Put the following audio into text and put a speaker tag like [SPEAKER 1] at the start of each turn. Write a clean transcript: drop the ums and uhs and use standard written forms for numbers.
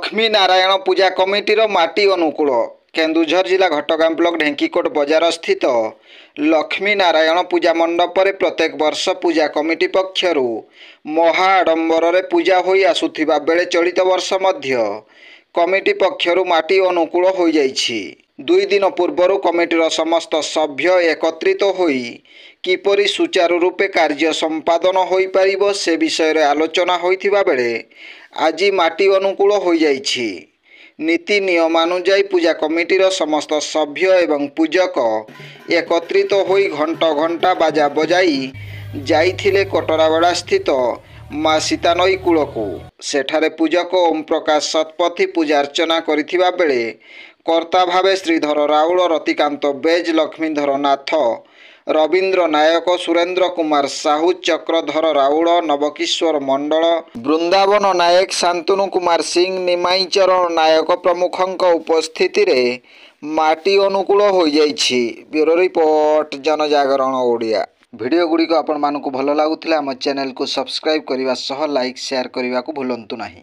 [SPEAKER 1] लक्ष्मी नारायण पूजा कमिटीर माटी अनुकूल केन्दुझर जिला घटगाँ ब्लॉक ढेंकीकोट बजार स्थित लक्ष्मी नारायण पूजा मंडप रे प्रत्येक वर्ष पूजा कमिटी पक्षरु महा आडंबर रे पूजा होई आसुथिबा बेले चलित वर्ष मध्य कमिटी पक्षरु माटी अनुकूल होई जाइछि। 2 दिन पूर्व कमिटीर समस्त सभ्य एकत्रित होई किपरि सुचारू रूपे कार्य संपादन होई पारिबो से विषय रे आलोचना होइथिबा बेले आज माटी अनुकूल हो जाइछि। नीति नियमानुजाई पूजा कमिटीर समस्त सभ्य एवं पूजक एकत्रित होई घंटा घंटा बाजा बजाई जाइथिले कोटरावाड़ा स्थित माँ सीता नई कूल को। सेठारे पूजक ओम प्रकाश शतपथी पूजार्चना करिथिबा बेले कर्ता भावे श्रीधर राउल, रतिकांत बेज, लक्ष्मीधर नाथ, रवींद्र नायक, सुरेंद्र कुमार साहू, चक्रधर राउल, नवकिशोर मंडल, वृंदावन नायक, शांतनु कुमार सिंह, निमाईचरण नायक प्रमुखंक उपस्थिति रे माटी अनुकूल हो जाइछि। ब्यूरो रिपोर्ट जनजागरण ओडिया। वीडियो गुड़िक आपण मानकु भल लागुथिला हम चैनल को सब्सक्राइब करने सह लाइक शेयर करने को भूलंतु नहीं।